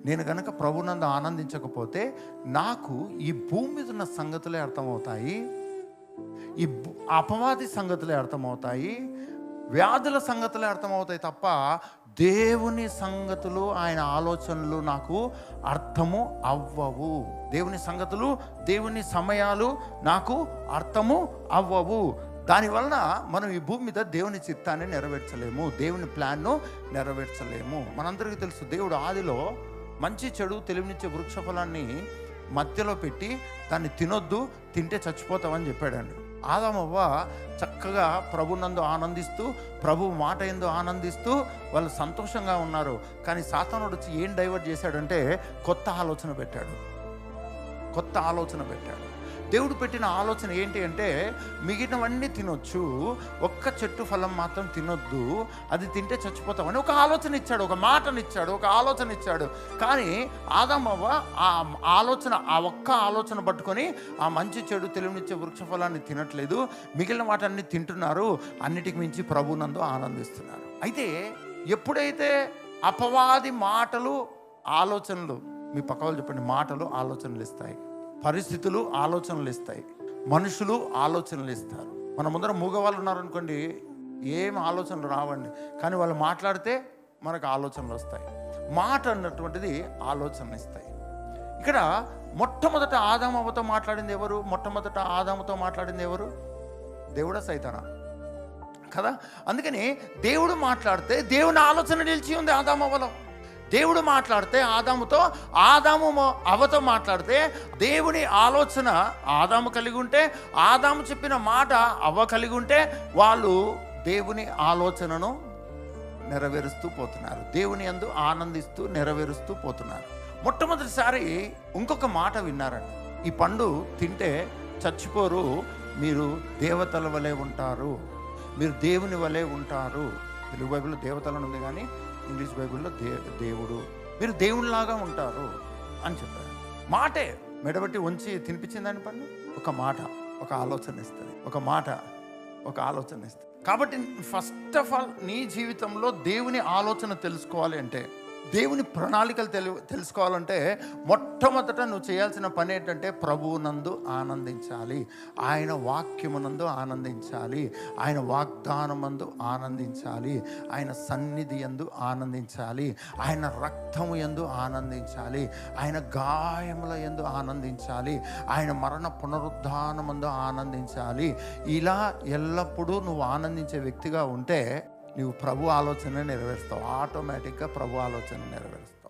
నేను కనుక ప్రభునందు ఆనందించకపోతే నాకు ఈ భూమి మీద ఉన్న సంగతులే అర్థమవుతాయి, ఈ అపవాది సంగతులే అర్థమవుతాయి, వ్యాధుల సంగతులే అర్థమవుతాయి తప్ప దేవుని సంగతులు, ఆయన ఆలోచనలు నాకు అర్థము అవ్వవు. దేవుని సంగతులు, దేవుని సమయాలు నాకు అర్థము అవ్వవు. దానివలన మనం ఈ భూమి మీద దేవుని చిత్తాన్ని నెరవేర్చలేము, దేవుని ప్లాన్ను నెరవేర్చలేము. మనందరికీ తెలుసు, దేవుడు ఆదిలో మంచి చెడు తెలివినిచ్చే వృక్ష ఫలాన్ని మధ్యలో పెట్టి దాన్ని తినొద్దు, తింటే చచ్చిపోతామని చెప్పాడండి. ఆదామవ్వ చక్కగా ప్రభునందు ఆనందిస్తూ, ప్రభు మాట యందు ఆనందిస్తూ వాళ్ళు సంతోషంగా ఉన్నారు. కానీ సాతానుడు వచ్చి ఏం డైవర్ట్ చేశాడంటే కొత్త ఆలోచన పెట్టాడు. దేవుడు పెట్టిన ఆలోచన ఏంటి అంటే మిగిలినవన్నీ తినొచ్చు, ఒక్క చెట్టు ఫలం మాత్రం తినొద్దు, అది తింటే చచ్చిపోతామని ఒక ఆలోచన ఇచ్చాడు, ఒక మాటనిచ్చాడు, ఒక ఆలోచన ఇచ్చాడు. కానీ ఆదామవ్వ ఆ ఒక్క ఆలోచన పట్టుకొని ఆ మంచి చెడు తెలివినిచ్చే వృక్ష ఫలాన్ని తినట్లేదు, మిగిలిన వాటన్ని తింటున్నారు, అన్నిటికి మించి ప్రభునందు ఆనందిస్తున్నారు. అయితే ఎప్పుడైతే అపవాది మాటలు, ఆలోచనలు, మీ పక్క వాళ్ళు చెప్పండి, మాటలు ఆలోచనలు ఇస్తాయి, పరిస్థితులు ఆలోచనలు ఇస్తాయి, మనుషులు ఆలోచనలు ఇస్తారు. మన ముందర మూగవాళ్ళు ఉన్నారనుకోండి, ఏం ఆలోచనలు రావండి, కానీ వాళ్ళు మాట్లాడితే మనకు ఆలోచనలు వస్తాయి. మాట అన్నటువంటిది ఆలోచనలు ఇస్తాయి. ఇక్కడ మొట్టమొదట ఆదాముతో మాట్లాడింది ఎవరు? ఆదాముతో మాట్లాడింది ఎవరు? దేవుడా సైతానా? కదా. అందుకని దేవుడు మాట్లాడితే దేవుని ఆలోచన నిలిచి ఉంది ఆదామవ్వలో. దేవుడు మాట్లాడితే ఆదాముతో, ఆదాము అవ్వతో మాట్లాడితే దేవుని ఆలోచన ఆదాము కలిగి ఉంటే, ఆదాము చెప్పిన మాట అవ్వ కలిగి ఉంటే వాళ్ళు దేవుని ఆలోచనను నెరవేరుస్తూ పోతున్నారు, దేవుని యందు ఆనందిస్తూ నెరవేరుస్తూ పోతున్నారు. మొట్టమొదటిసారి ఇంకొక మాట విన్నారండి, ఈ పండు తింటే చచ్చిపోరు, మీరు దేవతల వలె ఉంటారు, మీరు దేవుని వలె ఉంటారు. తెలుగు బైబిల్లో దేవతలను ఉంది, కానీ ఇంగ్లీష్ బైబిల్లో దేవుడు, మీరు దేవునిలాగా ఉంటారు అని చెప్పారు. మాటే మెడబట్టి ఉంచి తినిపించిందని పన్ను. ఒక మాట ఒక ఆలోచన ఇస్తుంది, ఒక మాట ఒక ఆలోచన ఇస్తుంది. కాబట్టి ఫస్ట్ ఆఫ్ ఆల్ నీ జీవితంలో దేవుని ఆలోచన తెలుసుకోవాలి అంటే, దేవుని ప్రణాళికలు తెలుసుకోవాలంటే మొట్టమొదట నువ్వు చేయాల్సిన పని ఏంటంటే ప్రభువునందు ఆనందించాలి, ఆయన వాక్యమునందు ఆనందించాలి, ఆయన వాగ్దానమందు ఆనందించాలి, ఆయన సన్నిధి యందు ఆనందించాలి, ఆయన రక్తము యందు ఆనందించాలి, ఆయన గాయముల యందు ఆనందించాలి, ఆయన మరణ పునరుద్ధానమందు ఆనందించాలి. ఇలా ఎల్లప్పుడూ నువ్వు ఆనందించే వ్యక్తిగా ఉంటే నువ్వు ప్రభు ఆలోచన నెరవేరుస్తావు, ఆటోమేటిక్గా ప్రభు ఆలోచన నెరవేరుస్తావు.